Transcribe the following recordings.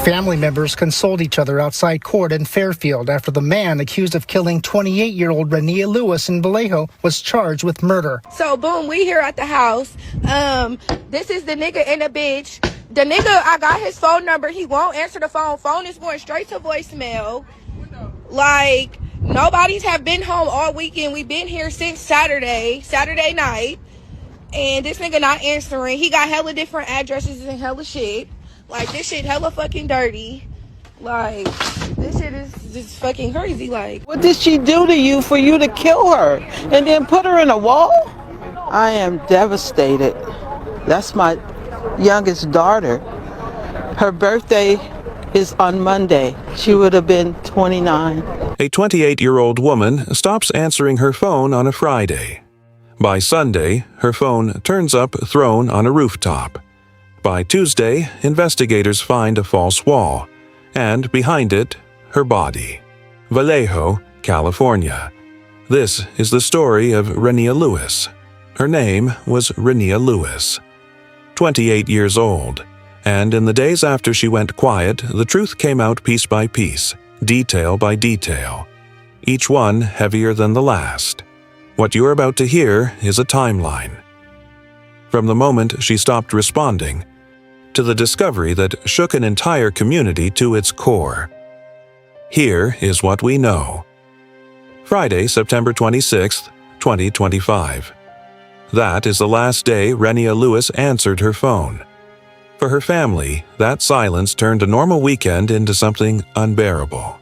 Family members consoled each other outside court in Fairfield after the man accused of killing 28-year-old Renia Lewis in Vallejo was charged with murder. So, boom, we here at the house. This is the nigga and the bitch. The nigga, I got his phone number. He won't answer the phone. Phone is going straight to voicemail. Like, nobody's have been home all weekend. We've been here since Saturday night. And this nigga not answering. He got hella different addresses and hella shit. Like, this shit hella fucking dirty. Like, this shit is just fucking crazy. Like, what did she do to you for you to kill her and then put her in a wall? I am devastated. That's my youngest daughter. Her birthday is on Monday. She would have been 29. A 28-year-old woman stops answering her phone on a Friday. By Sunday, her phone turns up thrown on a rooftop. By Tuesday, investigators find a false wall, and behind it, her body. Vallejo, California. This is the story of Renia Lewis. Her name was Renia Lewis. 28 years old, and in the days after she went quiet, the truth came out piece by piece, detail by detail. Each one heavier than the last. What you're about to hear is a timeline. From the moment she stopped responding, to the discovery that shook an entire community to its core. Here is what we know. Friday, September 26, 2025. That is the last day Renia Lewis answered her phone. For her family, that silence turned a normal weekend into something unbearable.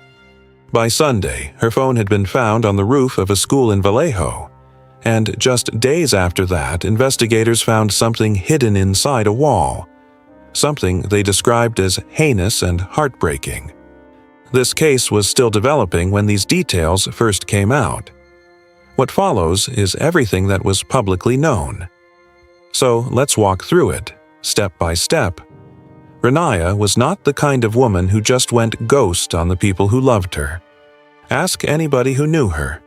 By Sunday, her phone had been found on the roof of a school in Vallejo, and just days after that, investigators found something hidden inside a wall, something they described as heinous and heartbreaking. This case was still developing when these details first came out. What follows is everything that was publicly known. So let's walk through it, step by step. Reneia was not the kind of woman who just went ghost on the people who loved her. Ask anybody who knew her.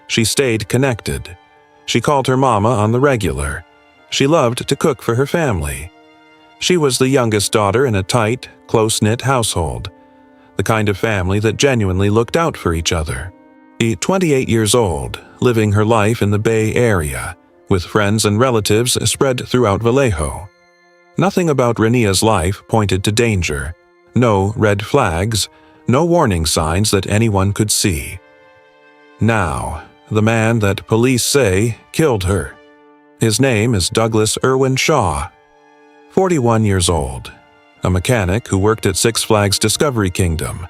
She stayed connected. She called her mama on the regular. She loved to cook for her family. She was the youngest daughter in a tight, close-knit household, the kind of family that genuinely looked out for each other. 28 years old, living her life in the Bay Area, with friends and relatives spread throughout Vallejo. Nothing about Reneia's life pointed to danger. No red flags, no warning signs that anyone could see. Now, the man that police say killed her. His name is Douglas Irwin Shaw, 41 years old, a mechanic who worked at Six Flags Discovery Kingdom,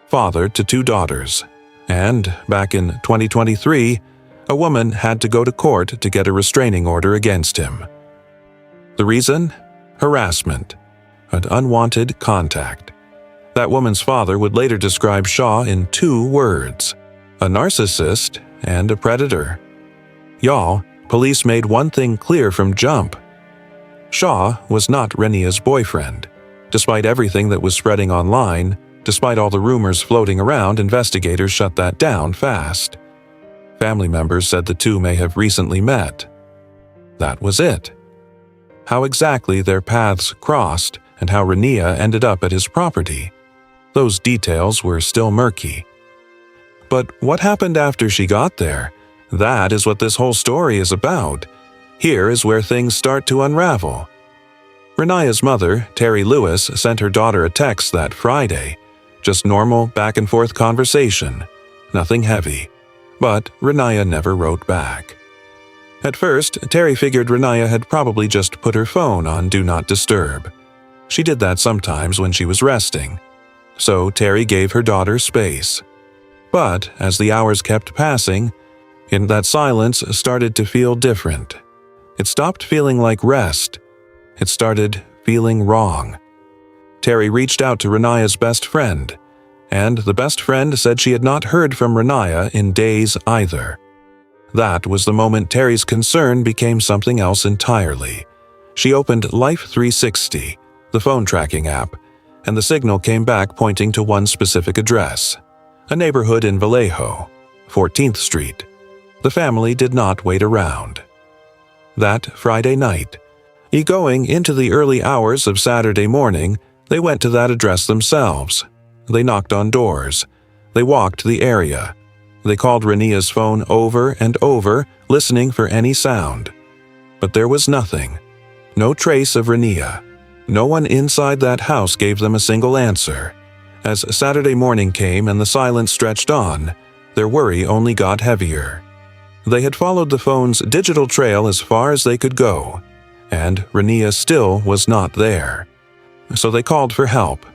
father to 2 daughters, and back in 2023, a woman had to go to court to get a restraining order against him. The reason? Harassment, an unwanted contact. That woman's father would later describe Shaw in 2 words: a narcissist and a predator. Y'all, police made one thing clear from jump. Shaw was not Reneia's boyfriend. Despite everything that was spreading online, despite all the rumors floating around, investigators shut that down fast. Family members said the two may have recently met. That was it. How exactly their paths crossed and how Reneia ended up at his property, those details were still murky. But what happened after she got there? That is what this whole story is about. Here is where things start to unravel. Reneia's mother, Terry Lewis, sent her daughter a text that Friday. Just normal back-and-forth conversation. Nothing heavy. But Reneia never wrote back. At first, Terry figured Reneia had probably just put her phone on Do Not Disturb. She did that sometimes when she was resting. So Terry gave her daughter space. But as the hours kept passing, that silence started to feel different. It stopped feeling like rest. It started feeling wrong. Terry reached out to Reneia's best friend, and the best friend said she had not heard from Reneia in days either. That was the moment Terry's concern became something else entirely. She opened Life 360, the phone tracking app, and the signal came back pointing to one specific address, a neighborhood in Vallejo, 14th Street. The family did not wait around. That Friday night, going into the early hours of Saturday morning, They went to that address themselves. They knocked on doors. They walked the area. They called Reneia's phone over and over, listening for any sound. But there was nothing. No trace of Reneia. No one inside that house gave them a single answer. As Saturday morning came and the silence stretched on, their worry only got heavier. They had followed the phone's digital trail as far as they could go, and Reneia still was not there. So they called for help.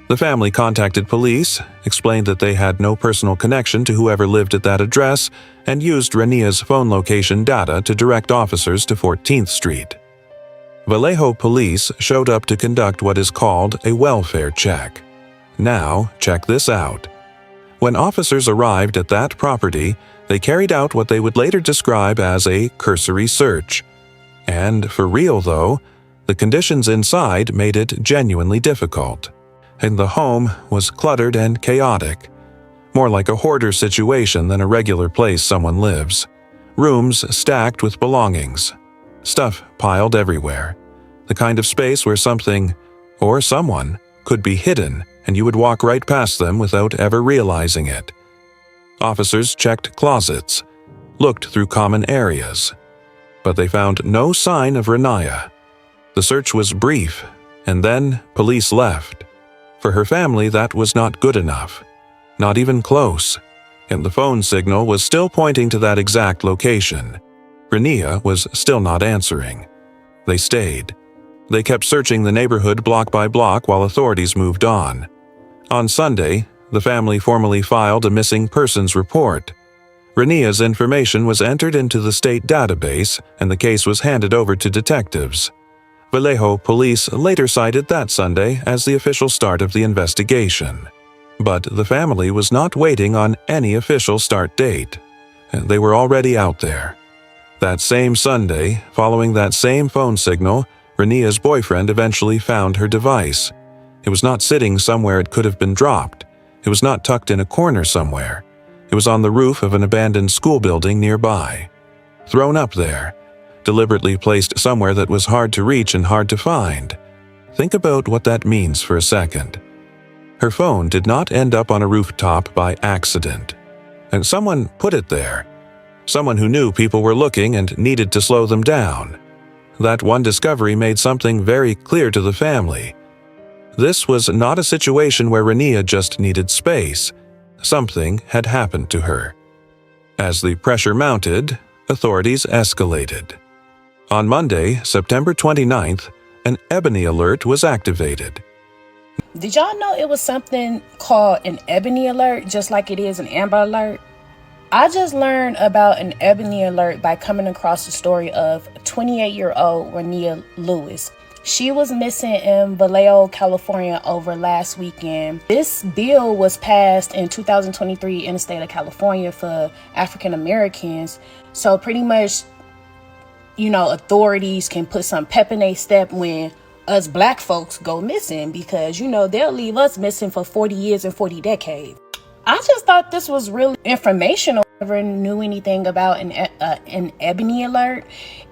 The family contacted police, explained that they had no personal connection to whoever lived at that address, and used Reneia's phone location data to direct officers to 14th Street. Vallejo police showed up to conduct what is called a welfare check. Now, check this out. When officers arrived at that property, they carried out what they would later describe as a cursory search. And for real though, the conditions inside made it genuinely difficult. And the home was cluttered and chaotic. More like a hoarder situation than a regular place someone lives. Rooms stacked with belongings. Stuff piled everywhere. The kind of space where something, or someone, could be hidden and you would walk right past them without ever realizing it. Officers checked closets, looked through common areas, but they found no sign of Reneia. The search was brief, and then police left. For her family, that was not good enough. Not even close. And the phone signal was still pointing to that exact location. Reneia was still not answering. They stayed. They kept searching the neighborhood block by block while authorities moved on. On Sunday, the family formally filed a missing persons report. Reneia's information was entered into the state database, and the case was handed over to detectives. Vallejo police later cited that Sunday as the official start of the investigation. But the family was not waiting on any official start date. They were already out there. That same Sunday, following that same phone signal, Reneia's boyfriend eventually found her device. It was not sitting somewhere it could have been dropped. It was not tucked in a corner somewhere. It was on the roof of an abandoned school building nearby. Thrown up there. Deliberately placed somewhere that was hard to reach and hard to find. Think about what that means for a second. Her phone did not end up on a rooftop by accident. And someone put it there. Someone who knew people were looking and needed to slow them down. That one discovery made something very clear to the family. This was not a situation where Reneia just needed space. Something had happened to her. As the pressure mounted, authorities escalated. On Monday, September 29th, an Ebony alert was activated. Did y'all know it was something called an Ebony alert, just like it is an Amber alert? I just learned about an Ebony alert by coming across the story of 28-year-old Reneia Lewis. She was missing in Vallejo, California over last weekend. This bill was passed in 2023 in the state of California for African Americans. So pretty much, authorities can put some pep in their step when us black folks go missing, because, they'll leave us missing for 40 years and 40 decades. I just thought this was really informational. I never knew anything about an Ebony alert,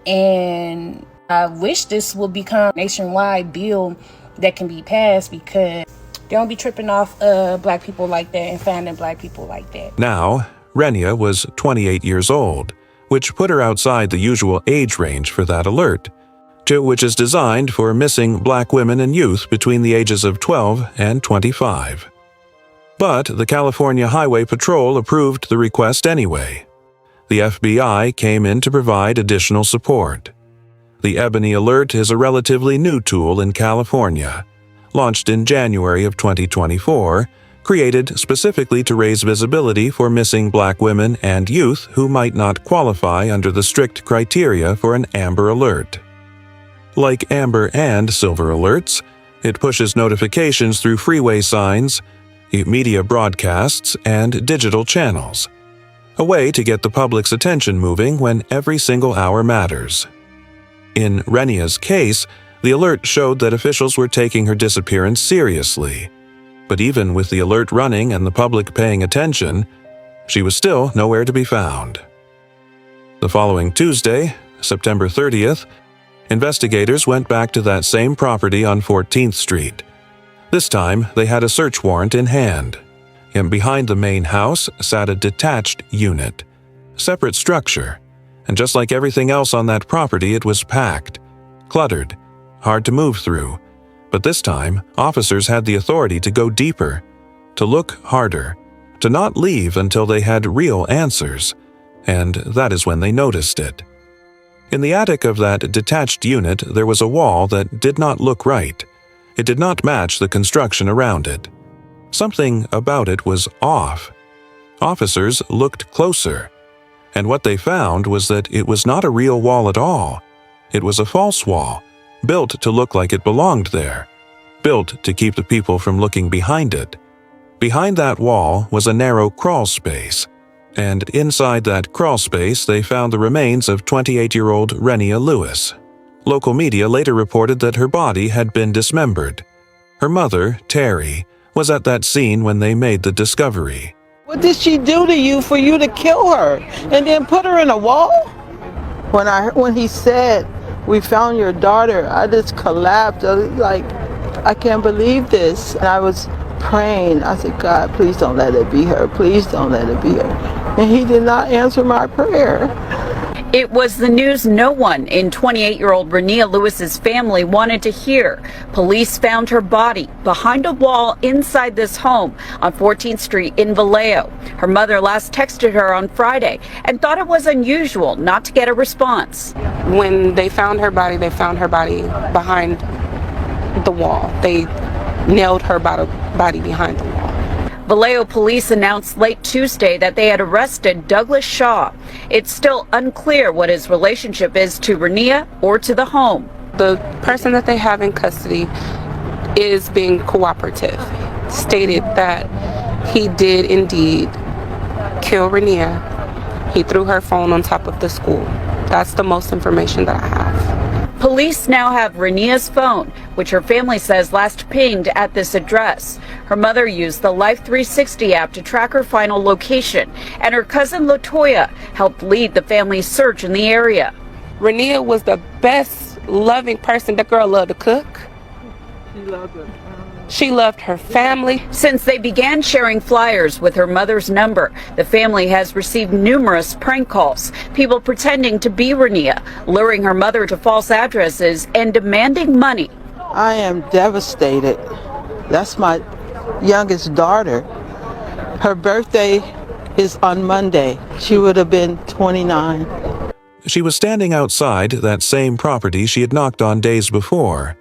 and I wish this will become a nationwide bill that can be passed, because they don't be tripping off black people like that and finding black people like that. Now, Renia was 28 years old, which put her outside the usual age range for that alert, which is designed for missing black women and youth between the ages of 12 and 25. But the California Highway Patrol approved the request anyway. The FBI came in to provide additional support. The Ebony Alert is a relatively new tool in California, launched in January of 2024, created specifically to raise visibility for missing black women and youth who might not qualify under the strict criteria for an Amber Alert. Like Amber and Silver Alerts, it pushes notifications through freeway signs, media broadcasts, and digital channels. A way to get the public's attention moving when every single hour matters. In Renia's case, the alert showed that officials were taking her disappearance seriously. But even with the alert running and the public paying attention, she was still nowhere to be found. The following Tuesday, September 30th, investigators went back to that same property on 14th Street. This time, they had a search warrant in hand. And behind the main house sat a detached unit. Separate structure. And just like everything else on that property, it was packed, cluttered, hard to move through. But this time, officers had the authority to go deeper, to look harder, to not leave until they had real answers. And that is when they noticed it. In the attic of that detached unit, there was a wall that did not look right. It did not match the construction around it. Something about it was off. Officers looked closer, and what they found was that it was not a real wall at all. It was a false wall, built to look like it belonged there, built to keep the people from looking behind it. Behind that wall was a narrow crawl space, and inside that crawl space they found the remains of 28-year-old Renia Lewis. Local media later reported that her body had been dismembered. Her mother, Terry, was at that scene when they made the discovery. What did she do to you for you to kill her and then put her in a wall? When he said, "We found your daughter," I just collapsed. I was like, I can't believe this. And I was praying. I said, God, please don't let it be her. Please don't let it be her. And he did not answer my prayer. It was the news no one in 28-year-old Renia Lewis's family wanted to hear. Police found her body behind a wall inside this home on 14th Street in Vallejo. Her mother last texted her on Friday and thought it was unusual not to get a response. When they found her body behind the wall. They nailed her body behind the wall. Vallejo police announced late Tuesday that they had arrested Douglas Shaw. It's still unclear what his relationship is to Renia or to the home. The person that they have in custody is being cooperative. Stated that he did indeed kill Renia. He threw her phone on top of the school. That's the most information that I have. Police now have Renia's phone, which her family says last pinged at this address. Her mother used the Life 360 app to track her final location, and her cousin LaToya helped lead the family's search in the area. Renia was the best loving person. The girl loved to cook. She loved her family. Since they began sharing flyers with her mother's number, the family has received numerous prank calls, people pretending to be Renia, luring her mother to false addresses and demanding money. I am devastated. That's my youngest daughter. Her birthday is on Monday. She would have been 29. She was standing outside that same property she had knocked on days before.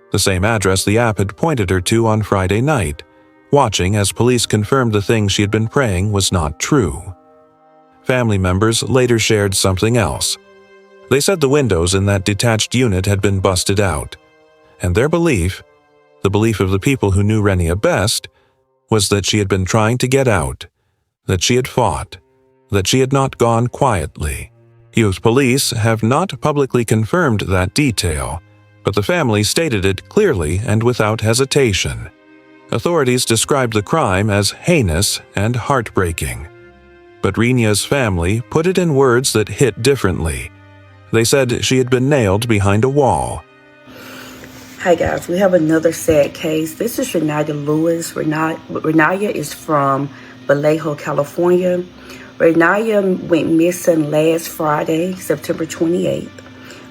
The same address the app had pointed her to on Friday night, watching as police confirmed the thing she had been praying was not true. Family members later shared something else. They said the windows in that detached unit had been busted out, and their belief, the belief of the people who knew Renia best, was that she had been trying to get out, that she had fought, that she had not gone quietly. Youth police have not publicly confirmed that detail, but the family stated it clearly and without hesitation. Authorities described the crime as heinous and heartbreaking. But Renia's family put it in words that hit differently. They said she had been nailed behind a wall. Hi guys, we have another sad case. This is Reneia Lewis. Reneia is from Vallejo, California. Reneia went missing last Friday, September 28th.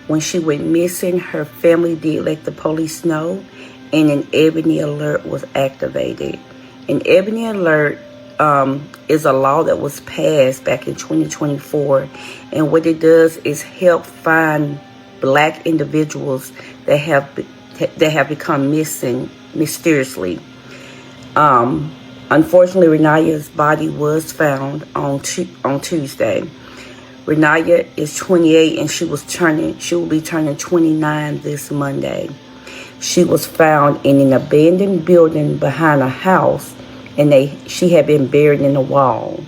When she went missing, her family did let the police know, and an Ebony alert was activated. An Ebony alert is a law that was passed back in 2024, and what it does is help find Black individuals that have become missing mysteriously. Unfortunately, Reneia's body was found on Tuesday. Reneia is 28 and she will be turning 29 this Monday. She was found in an abandoned building behind a house, and she had been buried in a wall.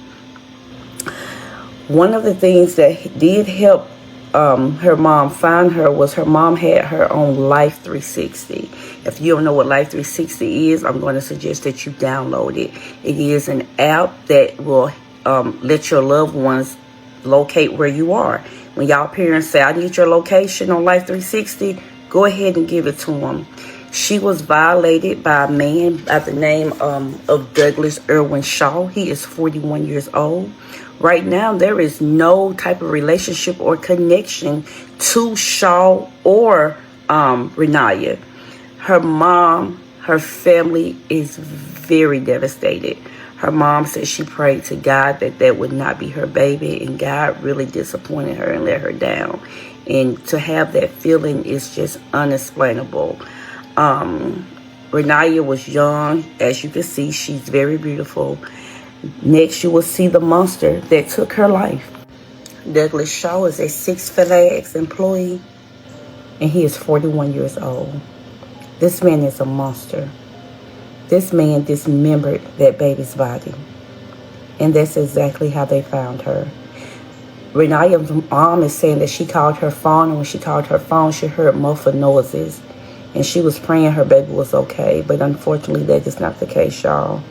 One of the things that did help her mom find her was her mom had her own Life 360. If you don't know what Life 360 is, I'm going to suggest that you download it. It is an app that will let your loved ones locate where you are. When y'all parents say, I need your location on Life 360, go ahead and give it to them. She was violated by a man by the name of Douglas Irwin Shaw. He is 41 years old. Right now, there is no type of relationship or connection to Shaw or Renia. Her mom, her family is very devastated. Her mom said she prayed to God that that would not be her baby, and God really disappointed her and let her down. And to have that feeling is just unexplainable. Reneia was young. As you can see, she's very beautiful. Next, you will see the monster that took her life. Douglas Shaw is a Six Flags employee, and he is 41 years old. This man is a monster. This man dismembered that baby's body, and that's exactly how they found her. Reneia's mom is saying that she called her phone, and when she called her phone, she heard muffled noises, and she was praying her baby was okay, but unfortunately, that is not the case, y'all.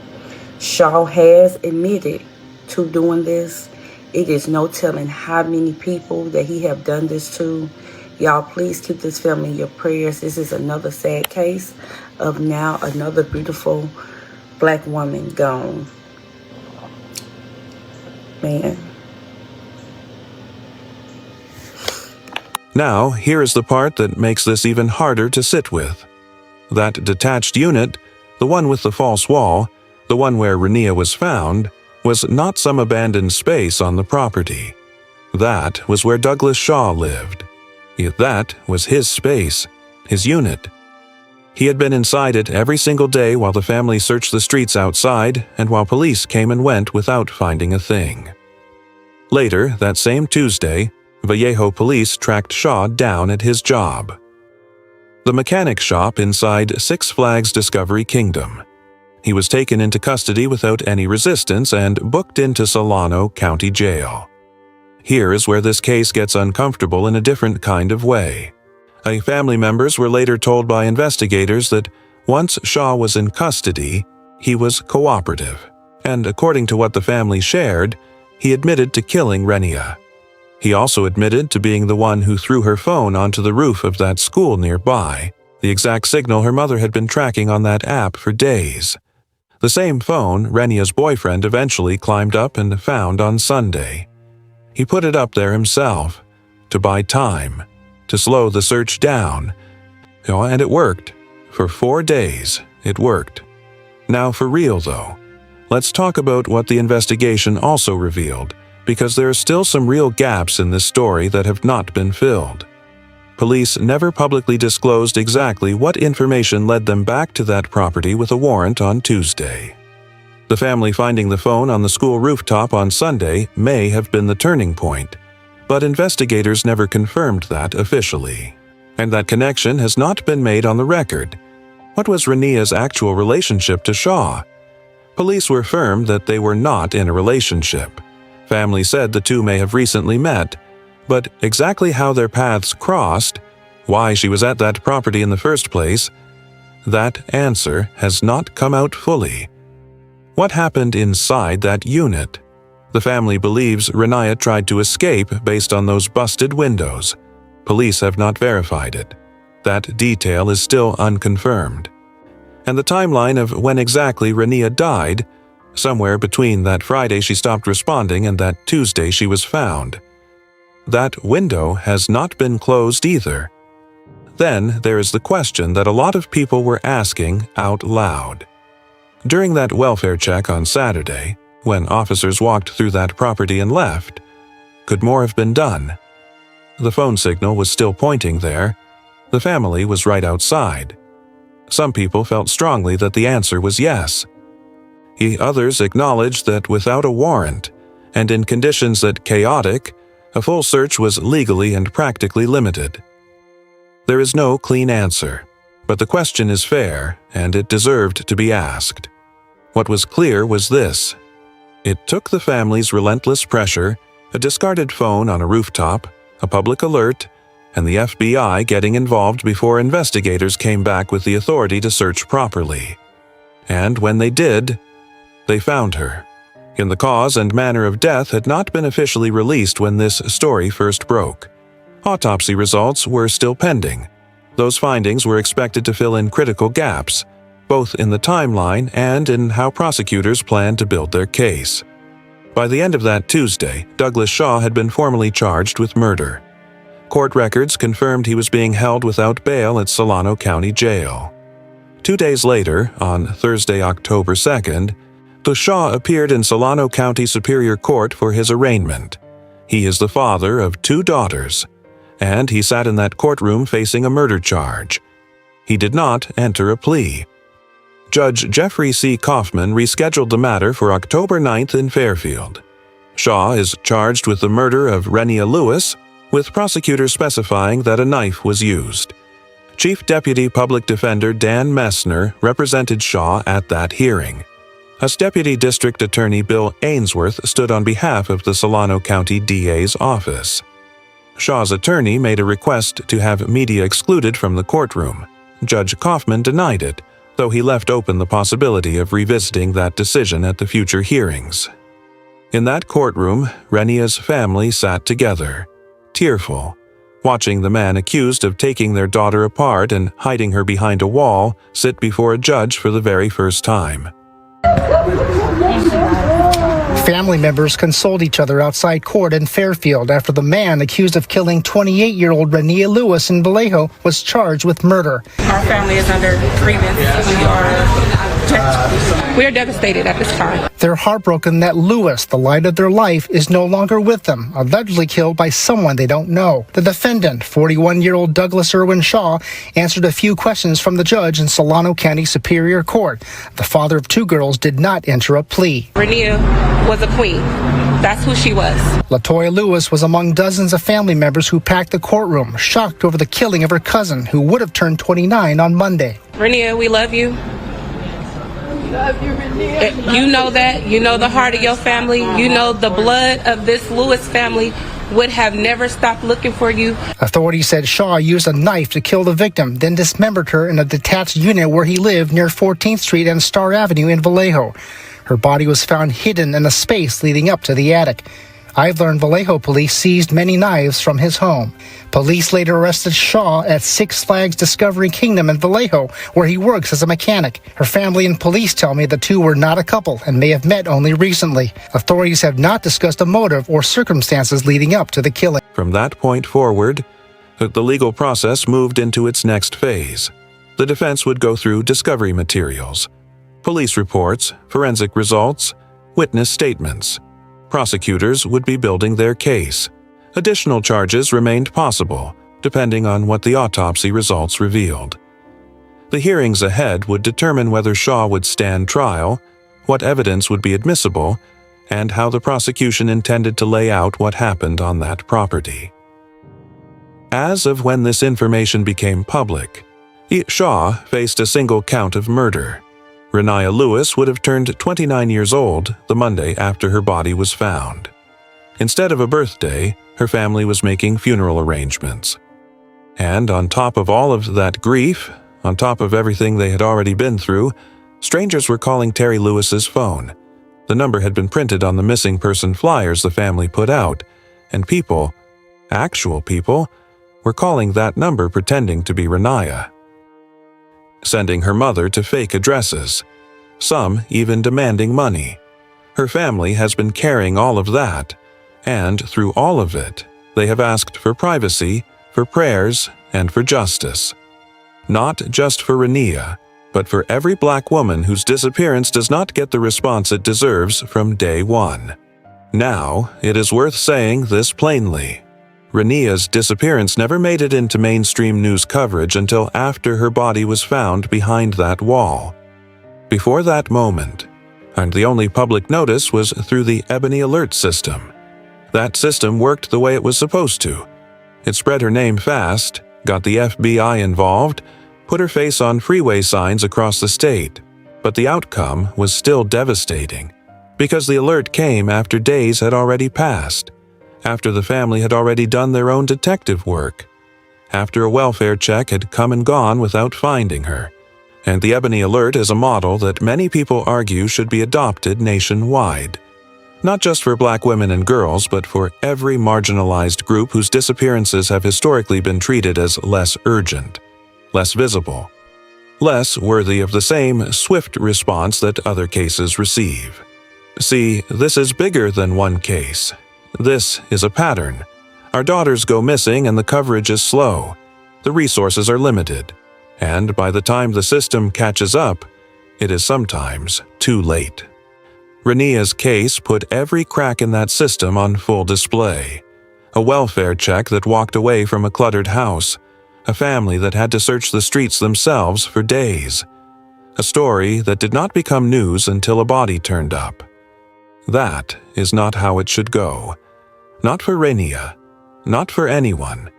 Shaw has admitted to doing this. It is no telling how many people that he have done this to. Y'all, please keep this family in your prayers. This is another sad case of now another beautiful black woman gone. Man. Now, here is the part that makes this even harder to sit with. That detached unit, the one with the false wall, the one where Renia was found, was not some abandoned space on the property. That was where Douglas Shaw lived. Yet that was his space, his unit. He had been inside it every single day while the family searched the streets outside and while police came and went without finding a thing. Later, that same Tuesday, Vallejo police tracked Shaw down at his job. The mechanic shop inside Six Flags Discovery Kingdom. He was taken into custody without any resistance and booked into Solano County Jail. Here is where this case gets uncomfortable in a different kind of way. Family members were later told by investigators that once Shaw was in custody, he was cooperative, and according to what the family shared, he admitted to killing Renia. He also admitted to being the one who threw her phone onto the roof of that school nearby, the exact signal her mother had been tracking on that app for days. The same phone Renia's boyfriend eventually climbed up and found on Sunday. He put it up there himself, to buy time, to slow the search down. And it worked. For 4 days, it worked. Now for real though, let's talk about what the investigation also revealed, because there are still some real gaps in this story that have not been filled. Police never publicly disclosed exactly what information led them back to that property with a warrant on Tuesday. The family finding the phone on the school rooftop on Sunday may have been the turning point, but investigators never confirmed that officially. And that connection has not been made on the record. What was Renia's actual relationship to Shaw? Police were firm that they were not in a relationship. Family said the two may have recently met, but exactly how their paths crossed, why she was at that property in the first place, that answer has not come out fully. What happened inside that unit? The family believes Reneia tried to escape based on those busted windows. Police have not verified it. That detail is still unconfirmed. And the timeline of when exactly Renia died, somewhere between that Friday she stopped responding and that Tuesday she was found. That window has not been closed either. Then there is the question that a lot of people were asking out loud. During that welfare check on Saturday, when officers walked through that property and left, could more have been done? The phone signal was still pointing there. The family was right outside. Some people felt strongly that the answer was yes. Others acknowledged that without a warrant, and in conditions that chaotic, a full search was legally and practically limited. There is no clean answer, but the question is fair, and it deserved to be asked. What was clear was this. It took the family's relentless pressure, a discarded phone on a rooftop, a public alert, and the FBI getting involved before investigators came back with the authority to search properly. And when they did, they found her. And the cause and manner of death had not been officially released when this story first broke. Autopsy results were still pending. Those findings were expected to fill in critical gaps, both in the timeline and in how prosecutors planned to build their case. By the end of that Tuesday, Douglas Shaw had been formally charged with murder. Court records confirmed he was being held without bail at Solano County Jail. 2 days later, on Thursday, October 2nd, Shaw appeared in Solano County Superior Court for his arraignment. He is the father of 2 daughters, and he sat in that courtroom facing a murder charge. He did not enter a plea. Judge Jeffrey C. Kaufman rescheduled the matter for October 9th in Fairfield. Shaw is charged with the murder of Renia Lewis, with prosecutors specifying that a knife was used. Chief Deputy Public Defender Dan Messner represented Shaw at that hearing. As Deputy District Attorney Bill Ainsworth stood on behalf of the Solano County DA's office. Shaw's attorney made a request to have media excluded from the courtroom. Judge Kaufman denied it, though he left open the possibility of revisiting that decision at the future hearings. In that courtroom, Renia's family sat together, tearful, watching the man accused of taking their daughter apart and hiding her behind a wall sit before a judge for the very first time. Family members consoled each other outside court in Fairfield after the man accused of killing 28-year-old Renia Lewis in Vallejo was charged with murder. Our family is under grievance. We are devastated at this time. They're heartbroken that Lewis, the light of their life, is no longer with them, allegedly killed by someone they don't know. The defendant, 41-year-old Douglas Irwin Shaw, answered a few questions from the judge in Solano County Superior Court. The father of 2 girls did not enter a plea. Renia was a queen. That's who she was. LaToya Lewis was among dozens of family members who packed the courtroom, shocked over the killing of her cousin, who would have turned 29 on Monday. Renia, we love you. Love you, Renia. You know that. You know the heart of your family. You know the blood of this Lewis family would have never stopped looking for you. Authorities said Shaw used a knife to kill the victim, then dismembered her in a detached unit where he lived near 14th Street and Star Avenue in Vallejo. Her body was found hidden in a space leading up to the attic. I've learned Vallejo police seized many knives from his home. Police later arrested Shaw at Six Flags Discovery Kingdom in Vallejo, where he works as a mechanic. Her family and police tell me the two were not a couple and may have met only recently. Authorities have not discussed a motive or circumstances leading up to the killing. From that point forward, the legal process moved into its next phase. The defense would go through discovery materials, police reports, forensic results, witness statements. Prosecutors would be building their case. Additional charges remained possible, depending on what the autopsy results revealed. The hearings ahead would determine whether Shaw would stand trial, what evidence would be admissible, and how the prosecution intended to lay out what happened on that property. As of when this information became public, Shaw faced a single count of murder. Renia Lewis would have turned 29 years old the Monday after her body was found. Instead of a birthday, her family was making funeral arrangements. And on top of all of that grief, on top of everything they had already been through, strangers were calling Terry Lewis's phone. The number had been printed on the missing person flyers the family put out, and people, actual people, were calling that number pretending to be Reneia, sending her mother to fake addresses, some even demanding money. Her family has been carrying all of that, and through all of it, they have asked for privacy, for prayers, and for justice. Not just for Renia, but for every black woman whose disappearance does not get the response it deserves from day one. Now, it is worth saying this plainly. Renia's disappearance never made it into mainstream news coverage until after her body was found behind that wall. Before that moment, and the only public notice was through the Ebony alert system. That system worked the way it was supposed to. It spread her name fast, got the FBI involved, put her face on freeway signs across the state. But the outcome was still devastating, because the alert came after days had already passed, after the family had already done their own detective work, after a welfare check had come and gone without finding her. And the Ebony alert is a model that many people argue should be adopted nationwide. Not just for black women and girls, but for every marginalized group whose disappearances have historically been treated as less urgent. less visible, less worthy of the same swift response that other cases receive. See, this is bigger than one case. This is a pattern. Our daughters go missing and the coverage is slow. The resources are limited. And by the time the system catches up, it is sometimes too late. Reneia's case put every crack in that system on full display. A welfare check that walked away from a cluttered house. A family that had to search the streets themselves for days. A story that did not become news until a body turned up. That is not how it should go. Not for Renia. Not for anyone.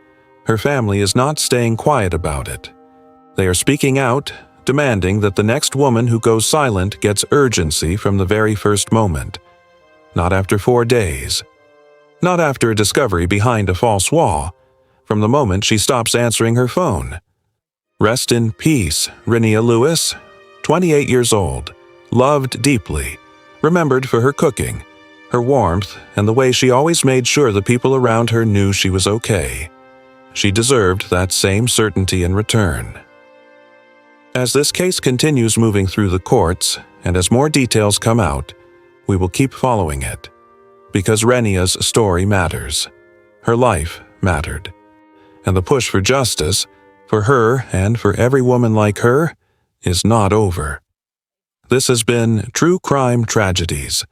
Her family is not staying quiet about it. They are speaking out, demanding that the next woman who goes silent gets urgency from the very first moment. Not after 4 days. Not after a discovery behind a false wall. From the moment she stops answering her phone. Rest in peace, Renia Lewis, 28 years old, loved deeply, remembered for her cooking, her warmth, and the way she always made sure the people around her knew she was okay. She deserved that same certainty in return. As this case continues moving through the courts, and as more details come out, we will keep following it. Because Renia's story matters. Her life mattered. And the push for justice, for her and for every woman like her, is not over. This has been True Crime Tragedies.